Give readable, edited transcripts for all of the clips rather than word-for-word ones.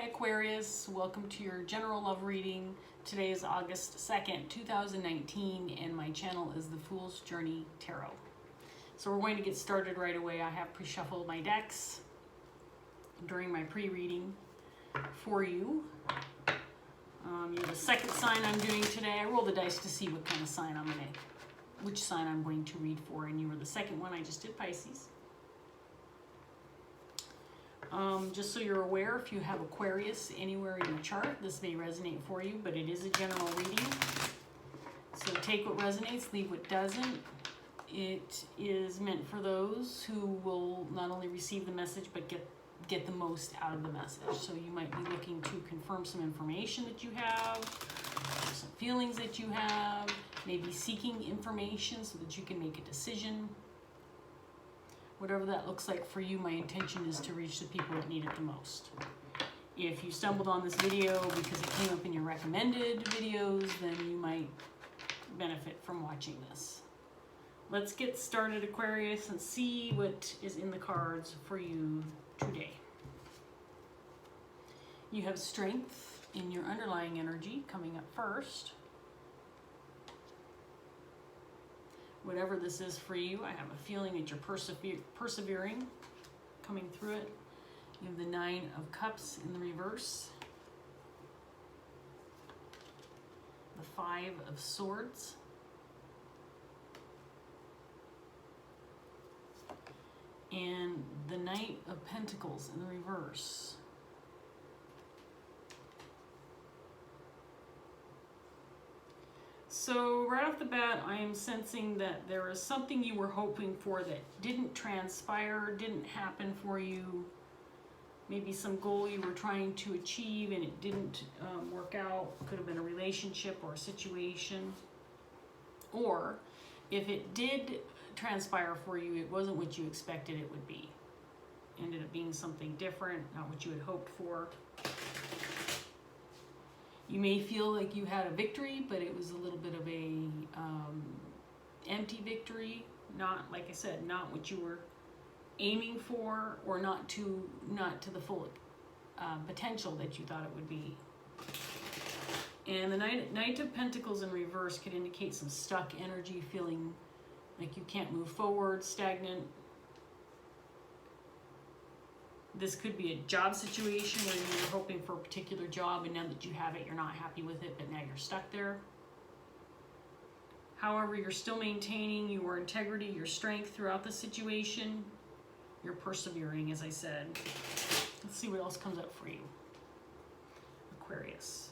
Hi Aquarius, welcome to your general love reading. Today is August 2nd, 2019, and my channel is the Fool's Journey Tarot. So we're going to get started right away. I have pre-shuffled my decks during my pre-reading for you. You're the second sign I'm doing today. I roll the dice to see what kind of sign which sign I'm going to read for, and you were the second one. I just did Pisces. Just so you're aware, if you have Aquarius anywhere in your chart, this may resonate for you, but it is a general reading. So take what resonates, leave what doesn't. It is meant for those who will not only receive the message, but get the most out of the message. So you might be looking to confirm some information that you have, some feelings that you have, maybe seeking information so that you can make a decision. Whatever that looks like for you, my intention is to reach the people that need it the most. If you stumbled on this video because it came up in your recommended videos, then you might benefit from watching this. Let's get started, Aquarius, and see what is in the cards for you today. You have strength in your underlying energy coming up first. Whatever this is for you, I have a feeling that you're persevering, coming through it. You have the Nine of Cups in the reverse. The Five of Swords. And the Knight of Pentacles in the reverse. So right off the bat, I am sensing that there is something you were hoping for that didn't transpire, didn't happen for you. Maybe some goal you were trying to achieve and it didn't work out. Could have been a relationship or a situation. Or if it did transpire for you, it wasn't what you expected it would be. Ended up being something different, not what you had hoped for. You may feel like you had a victory, but it was a little bit of a empty victory. Not, like I said, not what you were aiming for, or not to the full potential that you thought it would be. And the Knight of Pentacles in reverse could indicate some stuck energy, feeling like you can't move forward, stagnant. This could be a job situation where you were hoping for a particular job, and now that you have it, you're not happy with it, but now you're stuck there. However, you're still maintaining your integrity, your strength throughout the situation. You're persevering, as I said. Let's see what else comes up for you, Aquarius.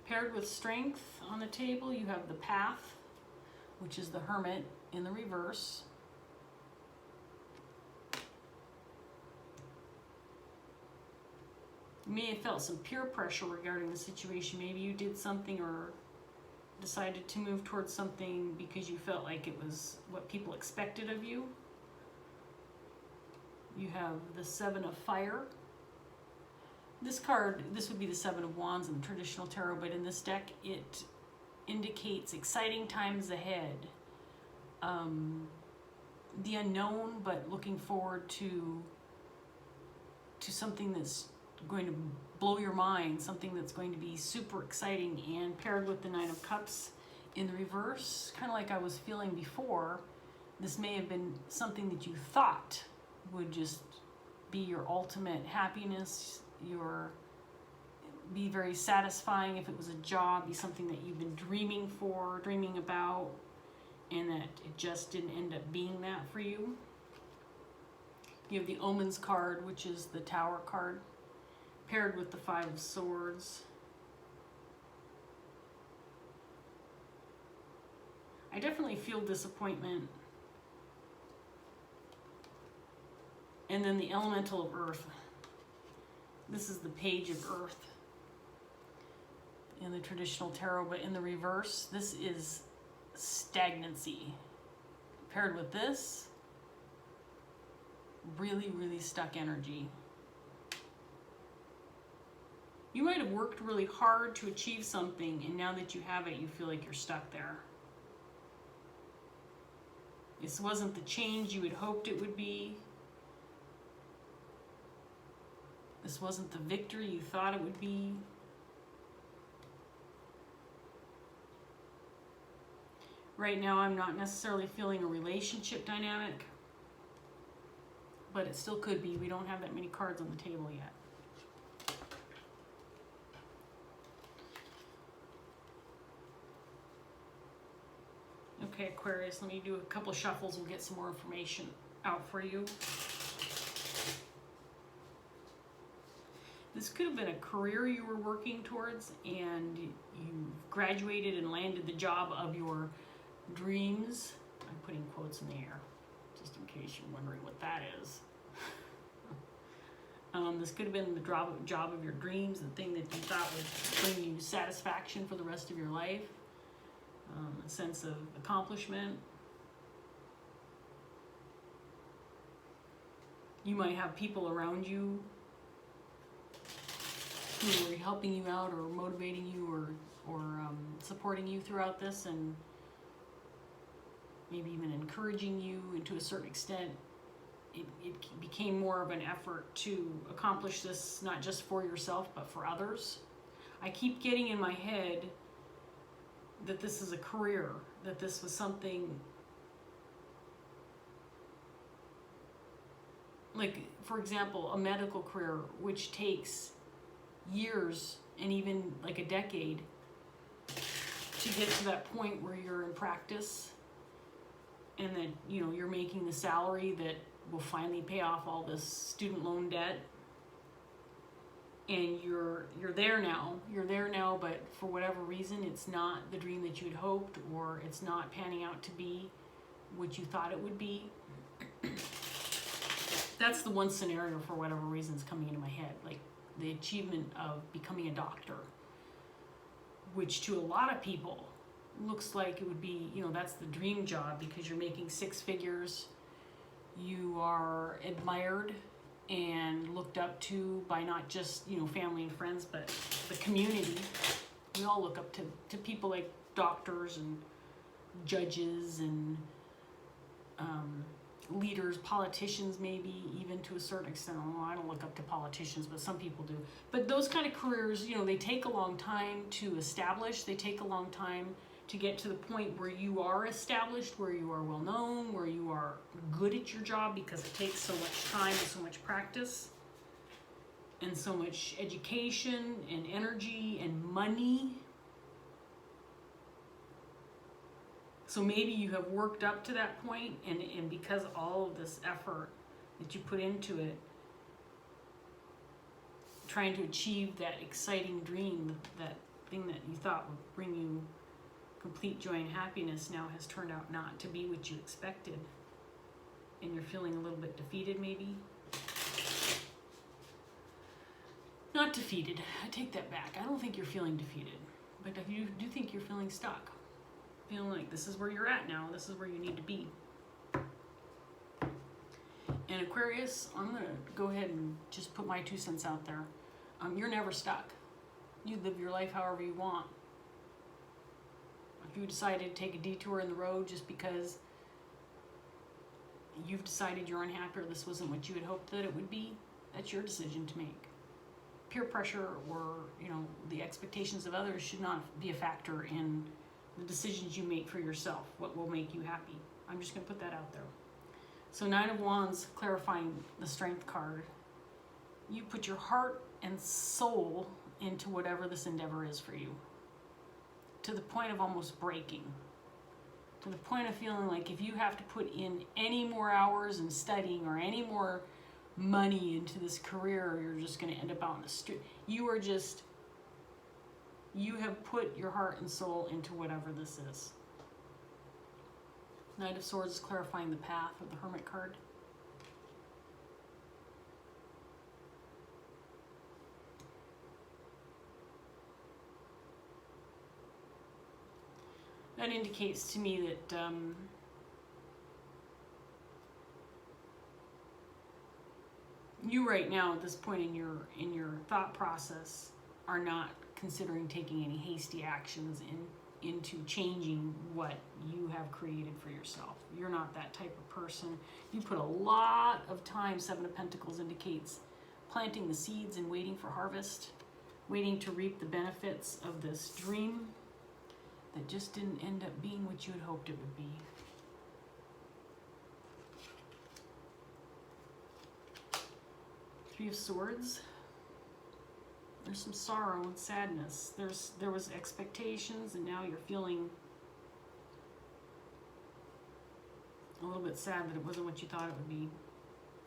Paired with strength on the table, you have the Path, which is the Hermit in the reverse. You may have felt some peer pressure regarding the situation. Maybe you did something or decided to move towards something because you felt like it was what people expected of you. You have the Seven of Fire. This card, this would be the Seven of Wands in the traditional tarot, but in this deck it indicates exciting times ahead. The unknown, but looking forward to something that's going to blow your mind, something that's going to be super exciting. And paired with the Nine of Cups in the reverse, kind of like I was feeling before, this may have been something that you thought would just be your ultimate happiness, be very satisfying if it was a job, be something that you've been dreaming about, and that it just didn't end up being that for you. You have the Omens card, which is the Tower card, paired with the Five of Swords. I definitely feel disappointment. And then the Elemental of Earth. This is the Page of Earth in the traditional tarot, but in the reverse, this is stagnancy. Paired with this, really, really stuck energy. You might have worked really hard to achieve something, and now that you have it, you feel like you're stuck there. This wasn't the change you had hoped it would be. This wasn't the victory you thought it would be. Right now, I'm not necessarily feeling a relationship dynamic, but it still could be. We don't have that many cards on the table yet. Okay, Aquarius, let me do a couple of shuffles. We'll get some more information out for you. This could have been a career you were working towards, and you graduated and landed the job of your dreams. I'm putting quotes in the air, just in case you're wondering what that is. This could have been the job of your dreams, the thing that you thought would bring you satisfaction for the rest of your life. A sense of accomplishment. You might have people around you who are helping you out or motivating you or supporting you throughout this, and maybe even encouraging you, and to a certain extent it became more of an effort to accomplish this, not just for yourself but for others. I keep getting in my head that this is a career, that this was something like, for example, a medical career, which takes years and even like a decade to get to that point where you're in practice, and that, you know, you're making the salary that will finally pay off all this student loan debt, and you're there now, but for whatever reason it's not the dream that you'd hoped, or it's not panning out to be what you thought it would be. That's the one scenario, for whatever reason, is coming into my head, like the achievement of becoming a doctor, which to a lot of people looks like it would be, you know, that's the dream job, because you're making six figures, you are admired and looked up to by not just, you know, family and friends, but the community. We all look up to people like doctors and judges and leaders, politicians, maybe even to a certain extent. Well, I don't look up to politicians, but some people do. But those kind of careers, you know, they take a long time to establish. They take a long time to get to the point where you are established, where you are well known, where you are good at your job, because it takes so much time and so much practice and so much education and energy and money. So maybe you have worked up to that point, and because all of this effort that you put into it, trying to achieve that exciting dream, that thing that you thought would bring you complete joy and happiness, now has turned out not to be what you expected, and you're feeling a little bit defeated, maybe. Not defeated, I take that back. I don't think you're feeling defeated, but you do think you're feeling stuck. Feeling like this is where you're at now, this is where you need to be. And Aquarius, I'm going to go ahead and just put my 2 cents out there. You're never stuck. You live your life however you want. If you decided to take a detour in the road just because you've decided you're unhappy or this wasn't what you had hoped that it would be, that's your decision to make. Peer pressure or, you know, the expectations of others should not be a factor in the decisions you make for yourself, what will make you happy. I'm just going to put that out there. So 9 of Wands, clarifying the Strength card. You put your heart and soul into whatever this endeavor is for you, to the point of almost breaking, to the point of feeling like if you have to put in any more hours in studying or any more money into this career, you're just going to end up out in the street. You have put your heart and soul into whatever this is. Knight of Swords is clarifying the path of the Hermit card. That indicates to me that you right now at this point in your thought process are not considering taking any hasty actions into changing what you have created for yourself. You're not that type of person. You put a lot of time, Seven of Pentacles indicates planting the seeds and waiting for harvest, waiting to reap the benefits of this dream that just didn't end up being what you had hoped it would be. Three of Swords. There's some sorrow and sadness. There was expectations, and now you're feeling a little bit sad that it wasn't what you thought it would be.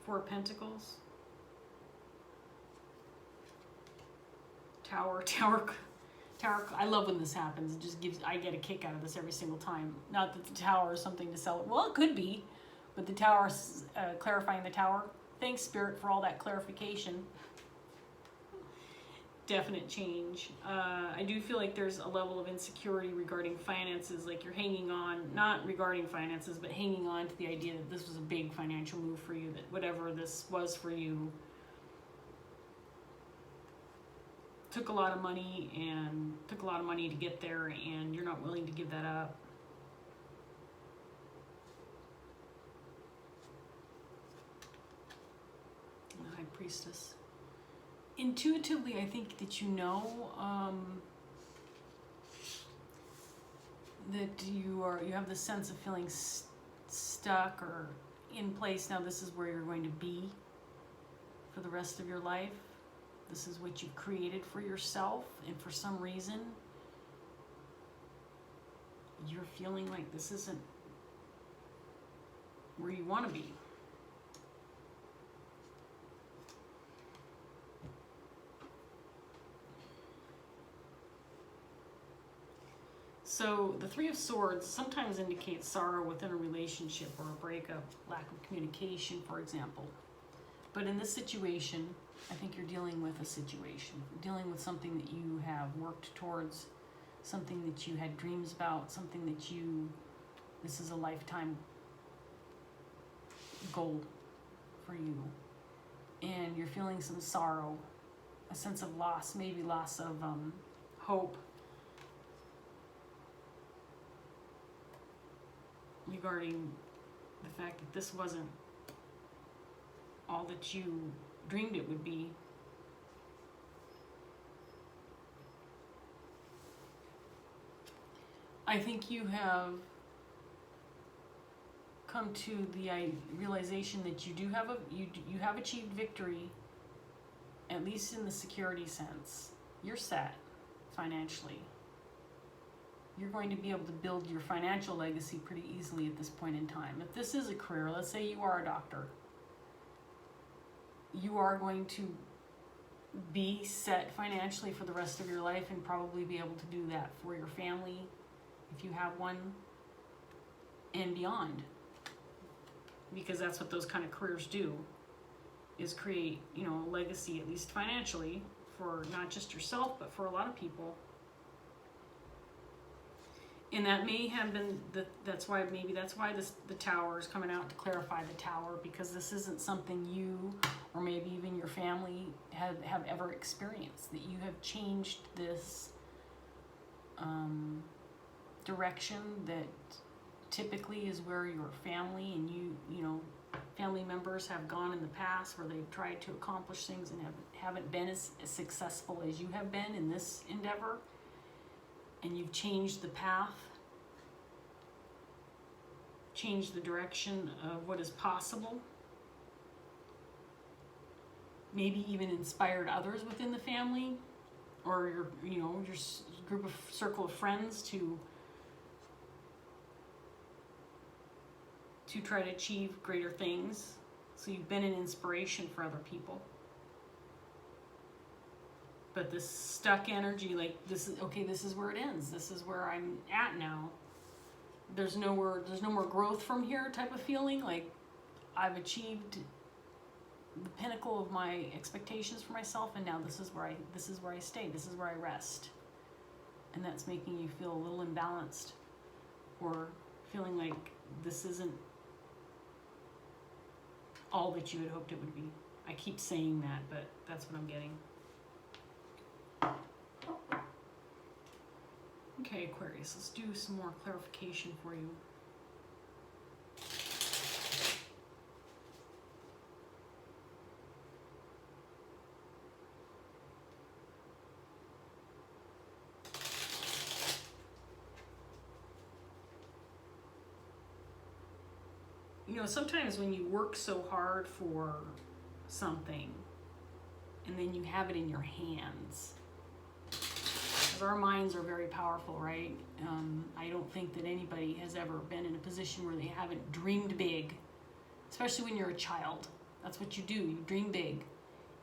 Four of Pentacles. Tower. I love when this happens. It just gives, I get a kick out of this every single time. Not that the Tower is something to sell. Well, it could be, but the Tower, clarifying the Tower. Thanks, Spirit, for all that clarification. Definite change. I do feel like there's a level of insecurity regarding finances, like you're hanging on, not regarding finances, but hanging on to the idea that this was a big financial move for you, that whatever this was for you took a lot of money to get there, and you're not willing to give that up. The High Priestess. Intuitively, I think that you know that you have the sense of feeling stuck or in place. Now this is where you're going to be for the rest of your life. This is what you've created for yourself, and for some reason you're feeling like this isn't where you want to be. So the Three of Swords sometimes indicates sorrow within a relationship or a breakup, lack of communication, for example. But in this situation, I think you're dealing with a situation, dealing with something that you have worked towards, something that you had dreams about, something that this is a lifetime goal for you. And you're feeling some sorrow, a sense of loss, maybe loss of hope regarding the fact that this wasn't all that you dreamed it would be. I think you have come to the realization that you have achieved victory, at least in the security sense. You're set financially. You're going to be able to build your financial legacy pretty easily at this point in time. If this is a career, let's say you are a doctor, you are going to be set financially for the rest of your life and probably be able to do that for your family, if you have one, and beyond. Because that's what those kind of careers do, is create, a legacy, at least financially, for not just yourself, but for a lot of people. And that may have been, that's why the Tower is coming out to clarify the Tower, because this isn't something you or maybe even your family have ever experienced, that you have changed this direction that typically is where your family and family members have gone in the past, where they've tried to accomplish things and haven't been as successful as you have been in this endeavor. And you've changed the path, changed the direction of what is possible, maybe even inspired others within the family or your circle of friends to try to achieve greater things. So you've been an inspiration for other people. But this stuck energy, like this is where it ends. This is where I'm at now. There's no more growth from here type of feeling. Like I've achieved the pinnacle of my expectations for myself, and now this is where I stay. This is where I rest. And that's making you feel a little imbalanced, or feeling like this isn't all that you had hoped it would be. I keep saying that, but that's what I'm getting. Okay, Aquarius, let's do some more clarification for you. You know, sometimes when you work so hard for something and then you have it in your hands, because our minds are very powerful, right? I don't think that anybody has ever been in a position where they haven't dreamed big, especially when you're a child. That's what you do. You dream big.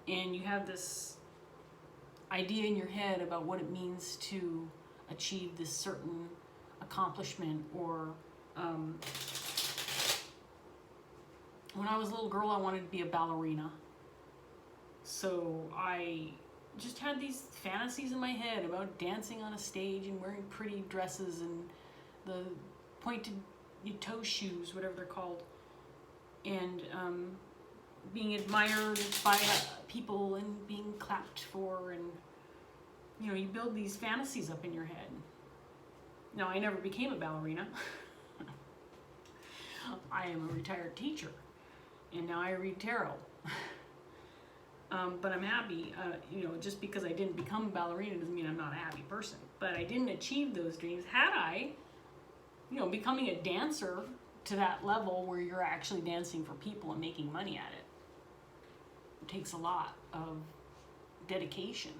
And you have this idea in your head about what it means to achieve this certain accomplishment. Or when I was a little girl, I wanted to be a ballerina. So I just had these fantasies in my head about dancing on a stage and wearing pretty dresses and the pointed toe shoes, whatever they're called, and being admired by people and being clapped for, and you know, you build these fantasies up in your head. Now, I never became a ballerina. I am a retired teacher, and now I read tarot. But I'm happy, you know, just because I didn't become a ballerina doesn't mean I'm not a happy person. But I didn't achieve those dreams. Had I, you know, becoming a dancer to that level where you're actually dancing for people and making money at it takes a lot of dedication.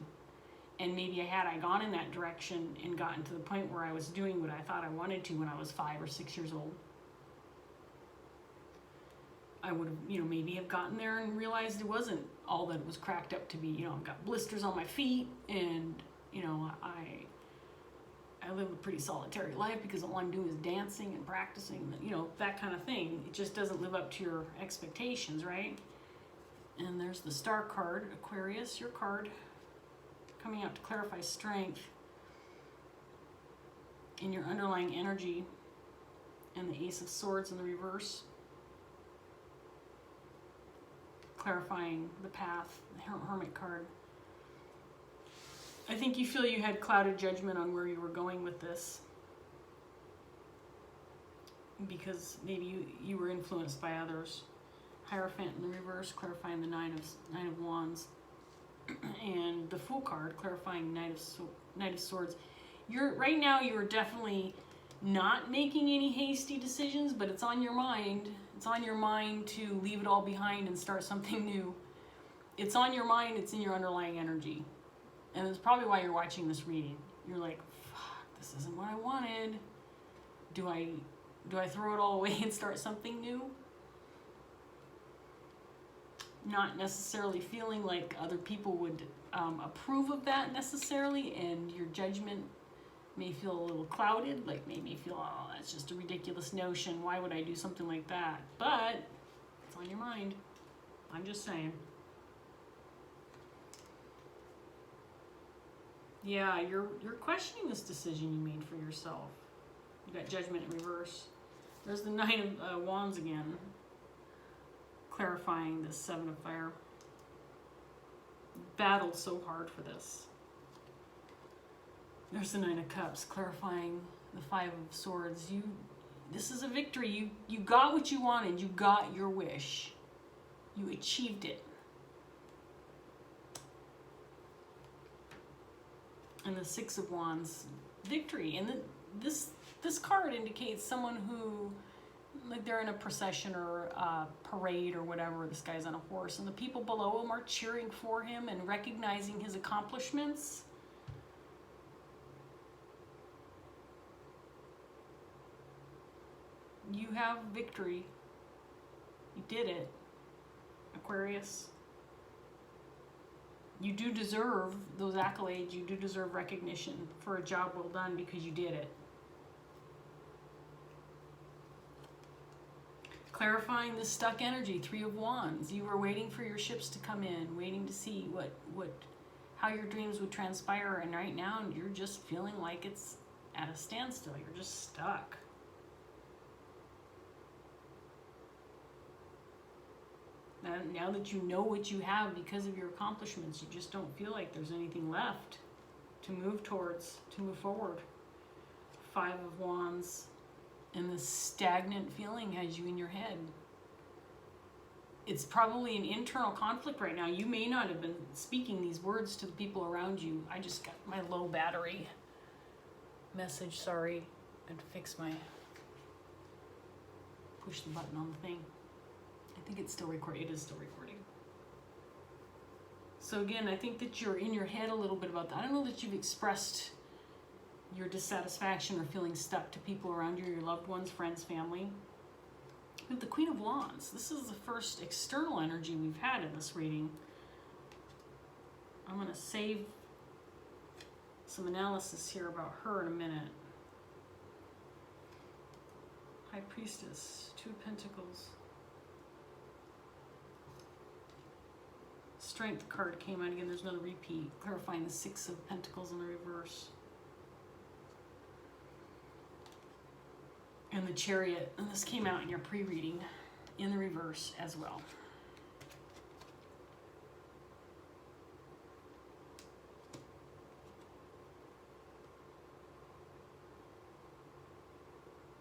And maybe had I gone in that direction and gotten to the point where I was doing what I thought I wanted to when I was 5 or 6 years old, I would have, you know, maybe have gotten there and realized it wasn't all that it was cracked up to be. You know, I've got blisters on my feet, and you know, I live a pretty solitary life because all I'm doing is dancing and practicing, you know, that kind of thing. It just doesn't live up to your expectations, right? And there's the Star card, Aquarius, your card, coming out to clarify strength in your underlying energy, and the Ace of Swords in the reverse, clarifying the path, the Hermit card. I think you feel you had clouded judgment on where you were going with this, because maybe you were influenced by others. Hierophant in the reverse, clarifying the Nine of Wands, and the Fool card, clarifying Knight of Swords. Right now you're definitely not making any hasty decisions, but it's on your mind. It's on your mind to leave it all behind and start something new. It's on your mind, it's in your underlying energy. And it's probably why you're watching this reading. You're like, fuck, this isn't what I wanted. Do I throw it all away and start something new? Not necessarily feeling like other people would approve of that necessarily, and your judgment may feel a little clouded, like maybe you feel, oh, that's just a ridiculous notion. Why would I do something like that? But it's on your mind. I'm just saying. Yeah, you're questioning this decision you made for yourself. You got judgment in reverse. There's the Nine of Wands again, clarifying the Seven of Fire. Battled so hard for this. There's the Nine of Cups, clarifying the Five of Swords. This is a victory. You got what you wanted. You got your wish. You achieved it. And the Six of Wands, victory. And this card indicates someone who, like, they're in a procession or a parade or whatever. This guy's on a horse, and the people below him are cheering for him and recognizing his accomplishments. You have victory. You did it, Aquarius. You do deserve those accolades. You do deserve recognition for a job well done because you did it. Clarifying the stuck energy, Three of Wands. You were waiting for your ships to come in, waiting to see how your dreams would transpire, and right now you're just feeling like it's at a standstill. You're just stuck. Now that you know what you have because of your accomplishments, you just don't feel like there's anything left to move towards, to move forward. Five of Wands, and this stagnant feeling has you in your head. It's probably an internal conflict right now. You may not have been speaking these words to the people around you. I just got my low battery message, sorry. I had to fix my, push the button on the thing. I think it's still recording. It is still recording. So again, I think that you're in your head a little bit about that. I don't know that you've expressed your dissatisfaction or feeling stuck to people around you, your loved ones, friends, family. With the Queen of Wands, this is the first external energy we've had in this reading. I'm going to save some analysis here about her in a minute. High Priestess, Two of Pentacles. Strength card came out again. There's another repeat, clarifying the Six of Pentacles in the reverse. And the Chariot, and this came out in your pre-reading in the reverse as well.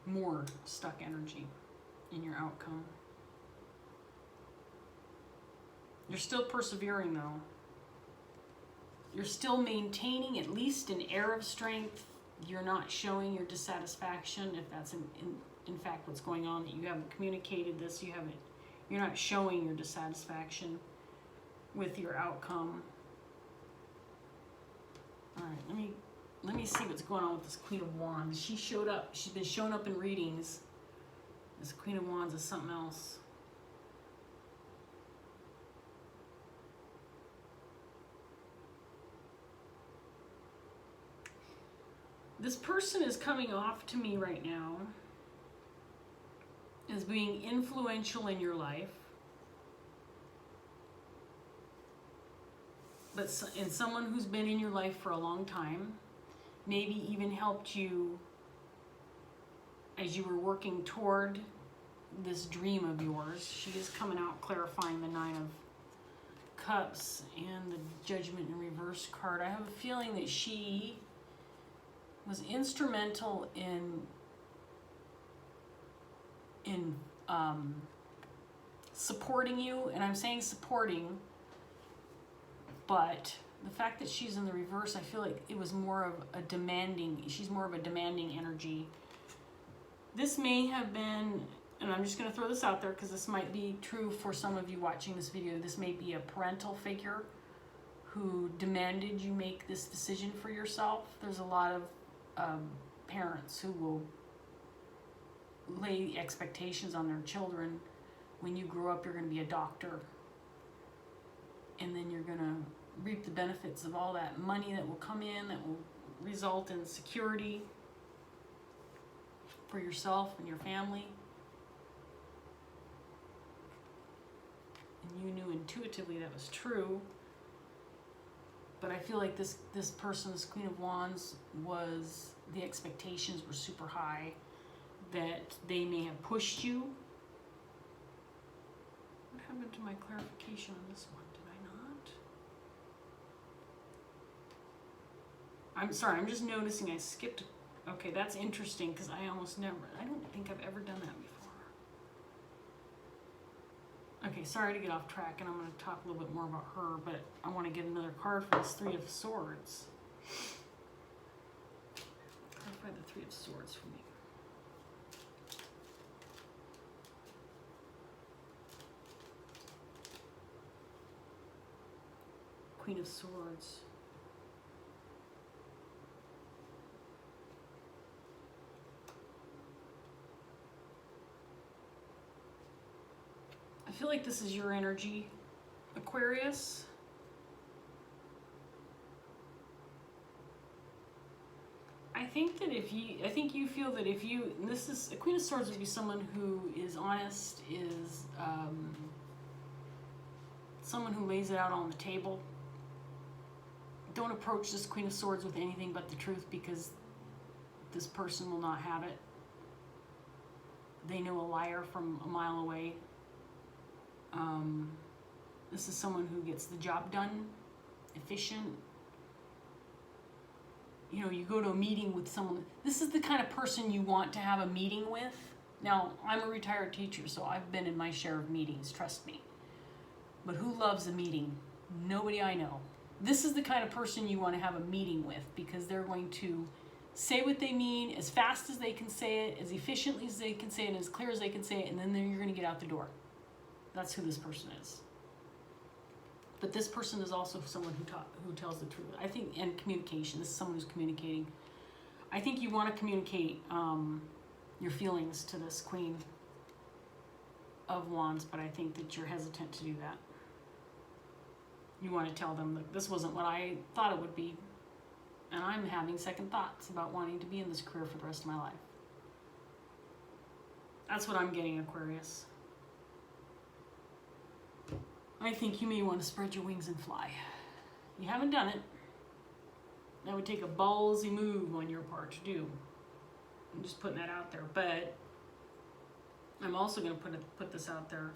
More stuck energy in your outcome. You're still persevering though. You're still maintaining at least an air of strength. You're not showing your dissatisfaction, if that's in fact what's going on, that you haven't communicated this, you're not showing your dissatisfaction with your outcome. All right, let me see what's going on with this Queen of Wands. She showed up. She's been showing up in readings. This Queen of Wands is something else. This person is coming off to me right now as being influential in your life, and someone who's been in your life for a long time, maybe even helped you as you were working toward this dream of yours. She is coming out clarifying the Nine of Cups and the Judgment in reverse card. I have a feeling that she was instrumental in supporting you, and I'm saying supporting, but the fact that she's in the reverse, I feel like it was more of a demanding, she's more of a demanding energy. This may have been, and I'm just going to throw this out there because this might be true for some of you watching this video, this may be a parental figure who demanded you make this decision for yourself. There's a lot of parents who will lay expectations on their children. When you grow up, you're going to be a doctor, and then you're going to reap the benefits of all that money that will come in, that will result in security for yourself and your family. And you knew intuitively that was true. But I feel like this person's Queen of Wands was, the expectations were super high, that they may have pushed you. What happened to my clarification on this one? Did I not? I'm sorry, I'm just noticing I skipped. Okay, that's interesting because I don't think I've ever done that before. Okay, sorry to get off track, and I'm going to talk a little bit more about her, but I want to get another card for this Three of Swords. Clarify the Three of Swords for me. Queen of Swords. I feel like this is your energy, Aquarius. I think you feel that if you, and this is, a Queen of Swords would be someone who is honest, is someone who lays it out on the table. Don't approach this Queen of Swords with anything but the truth, because this person will not have it. They know a liar from a mile away. This is someone who gets the job done, efficient, you know, you go to a meeting with someone. This is the kind of person you want to have a meeting with. Now, I'm a retired teacher, so I've been in my share of meetings, trust me. But who loves a meeting? Nobody I know. This is the kind of person you want to have a meeting with, because they're going to say what they mean as fast as they can say it, as efficiently as they can say it, and as clear as they can say it, and then you're going to get out the door. That's who this person is. But this person is also someone who tells the truth. I think, and communication. This is someone who's communicating. I think you want to communicate your feelings to this Queen of Wands, but I think that you're hesitant to do that. You want to tell them that this wasn't what I thought it would be, and I'm having second thoughts about wanting to be in this career for the rest of my life. That's what I'm getting, Aquarius. I think you may want to spread your wings and fly. You haven't done it. That would take a ballsy move on your part to do. I'm just putting that out there. But I'm also going to put this out there.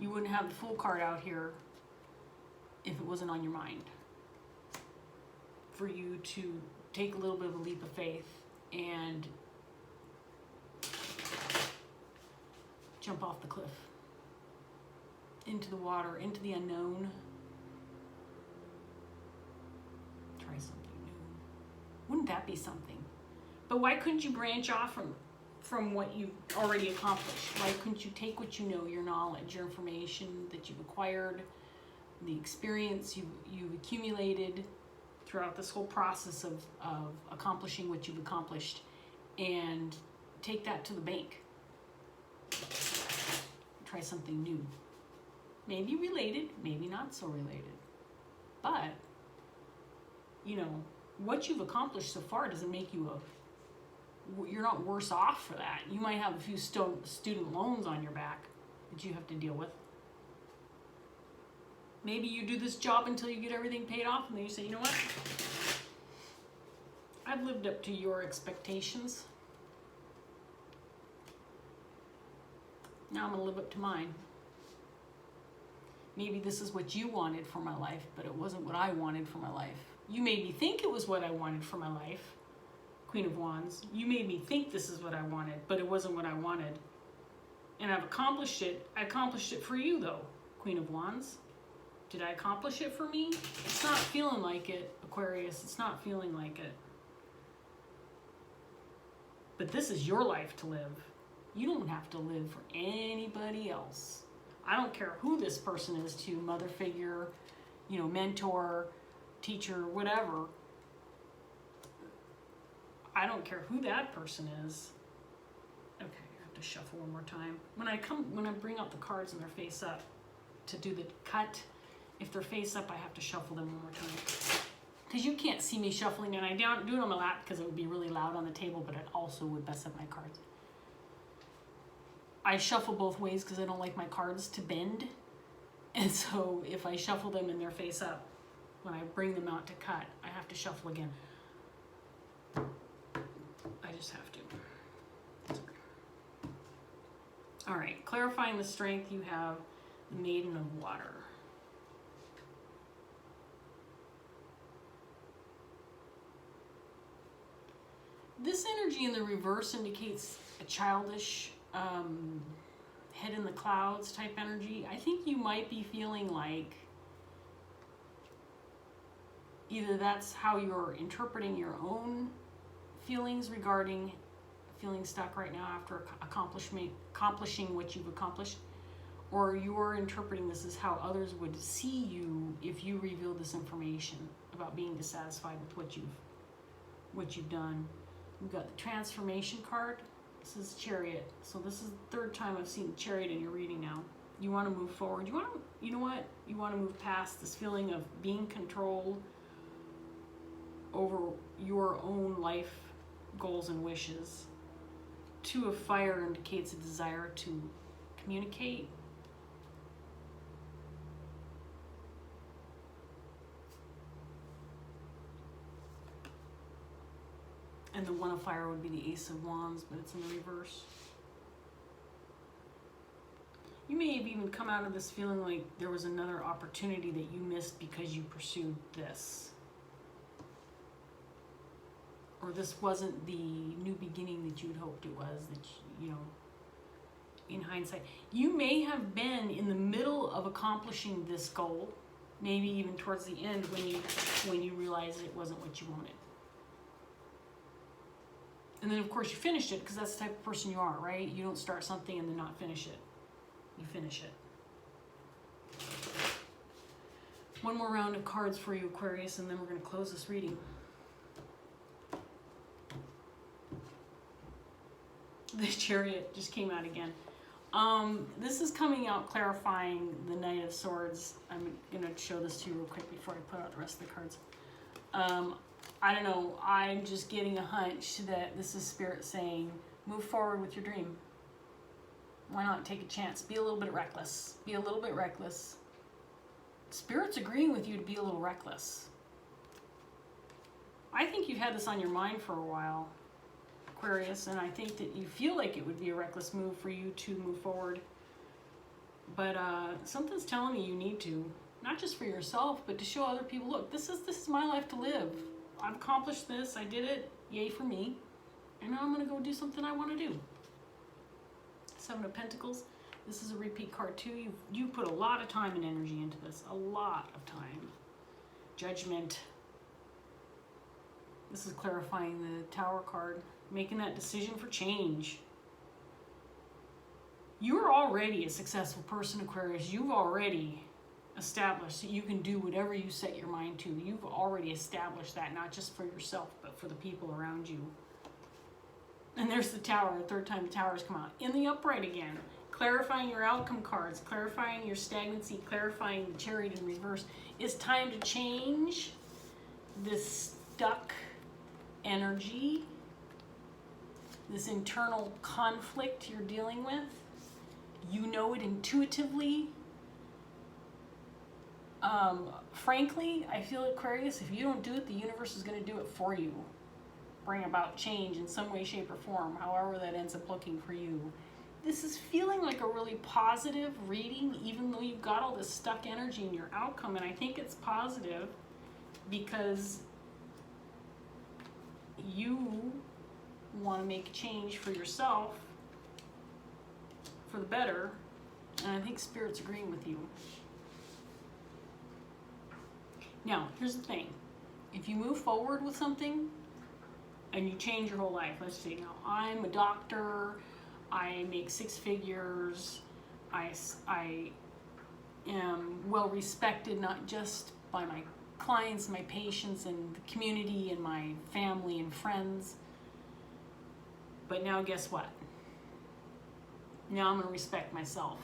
You wouldn't have the Fool card out here if it wasn't on your mind. For you to take a little bit of a leap of faith and jump off the cliff. Into the water, into the unknown. Try something new. Wouldn't that be something? But why couldn't you branch off from what you've already accomplished? Why couldn't you take what you know, your knowledge, your information that you've acquired, the experience you've accumulated throughout this whole process of accomplishing what you've accomplished, and take that to the bank? Try something new. Maybe related, maybe not so related. But, you know, what you've accomplished so far doesn't make you you're not worse off for that. You might have a few student loans on your back that you have to deal with. Maybe you do this job until you get everything paid off, and then you say, you know what? I've lived up to your expectations. Now I'm going to live up to mine. Maybe this is what you wanted for my life, but it wasn't what I wanted for my life. You made me think it was what I wanted for my life, Queen of Wands. You made me think this is what I wanted, but it wasn't what I wanted. And I've accomplished it. I accomplished it for you, though, Queen of Wands. Did I accomplish it for me? It's not feeling like it, Aquarius. It's not feeling like it. But this is your life to live. You don't have to live for anybody else. I don't care who this person is to you, mother figure, you know, mentor, teacher, whatever. I don't care who that person is. Okay, I have to shuffle one more time. When I bring out the cards and they're face up to do the cut, if they're face up, I have to shuffle them one more time. Because you can't see me shuffling, and I don't do it on my lap because it would be really loud on the table, but it also would mess up my cards. I shuffle both ways because I don't like my cards to bend. And so if I shuffle them and they're face up, when I bring them out to cut, I have to shuffle again. I just have to. Sorry. All right, clarifying the strength, you have the Maiden of Water. This energy in the reverse indicates a childish, head in the clouds type energy. I think you might be feeling like either that's how you're interpreting your own feelings regarding feeling stuck right now after accomplishing what you've accomplished, or you're interpreting this as how others would see you if you reveal this information about being dissatisfied with what you've done. We've got the Transformation card. This is Chariot. So this is the third time I've seen Chariot in your reading now. You want to move forward. You know what? You want to move past this feeling of being controlled over your own life goals and wishes. Two of Fire indicates a desire to communicate. And the One of Fire would be the Ace of Wands, but it's in the reverse. You may have even come out of this feeling like there was another opportunity that you missed because you pursued this. or this wasn't the new beginning that you'd hoped it was, that, you know, in hindsight. You may have been in the middle of accomplishing this goal, maybe even towards the end when you realized it wasn't what you wanted. And then of course you finished it, because that's the type of person you are, right? You don't start something and then not finish it. You finish it. One more round of cards for you, Aquarius, and then we're going to close this reading. The Chariot just came out again. This is coming out clarifying the Knight of Swords. I'm going to show this to you real quick before I put out the rest of the cards. I don't know. I'm just getting a hunch that this is Spirit saying, move forward with your dream. Why not take a chance? Be a little bit reckless. Be a little bit reckless. Spirit's agreeing with you to be a little reckless. I think you've had this on your mind for a while, Aquarius, and I think that you feel like it would be a reckless move for you to move forward. But something's telling me you need to, not just for yourself, but to show other people, look, this is my life to live. I've accomplished this, I did it, yay for me, and now I'm going to go do something I want to do. Seven of Pentacles. This is a repeat card too. You put a lot of time and energy into this. A lot of time. Judgment. This is clarifying the Tower card. Making that decision for change. You're already a successful person, Aquarius. You've already established that you can do whatever you set your mind to. You've already established that, not just for yourself, but for the people around you. And there's the Tower, the third time the Tower's come out. In the upright again. Clarifying your outcome cards, clarifying your stagnancy, clarifying the Chariot in reverse. It's time to change this stuck energy, this internal conflict you're dealing with. You know it intuitively. Frankly, I feel, Aquarius, if you don't do it, the universe is going to do it for you. Bring about change in some way, shape, or form, however that ends up looking for you. This is feeling like a really positive reading, even though you've got all this stuck energy in your outcome. And I think it's positive because you want to make a change for yourself for the better. And I think Spirit's agreeing with you. Now, here's the thing. If you move forward with something and you change your whole life, let's see, now I'm a doctor, I make 6 figures, I am well respected, not just by my clients, my patients, and the community, and my family and friends. But now guess what? Now I'm going to respect myself.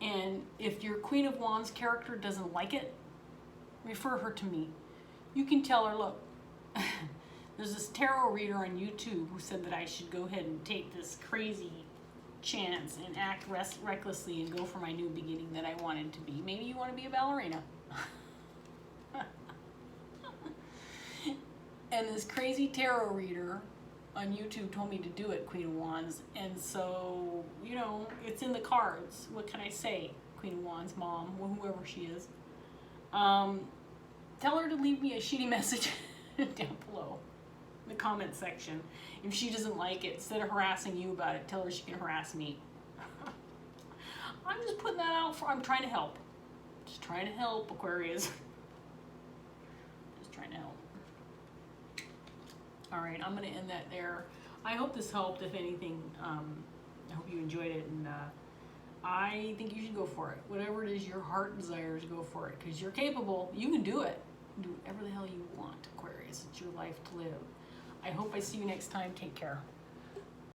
And if your Queen of Wands character doesn't like it, refer her to me. You can tell her, look, there's this tarot reader on YouTube who said that I should go ahead and take this crazy chance and act recklessly and go for my new beginning that I wanted to be. Maybe you want to be a ballerina. And this crazy tarot reader on YouTube told me to do it, Queen of Wands. And so, you know, it's in the cards. What can I say? Queen of Wands, mom, whoever she is. Tell her to leave me a shitty message down below in the comment section. If she doesn't like it, instead of harassing you about it, tell her she can harass me. I'm just putting that out for, I'm trying to help. Just trying to help, Aquarius. Just trying to help. All right, I'm going to end that there. I hope this helped, if anything. I hope you enjoyed it, and I think you should go for it. Whatever it is your heart desires, go for it, because you're capable. You can do it. You can do whatever the hell you want, Aquarius. It's your life to live. I hope I see you next time. Take care.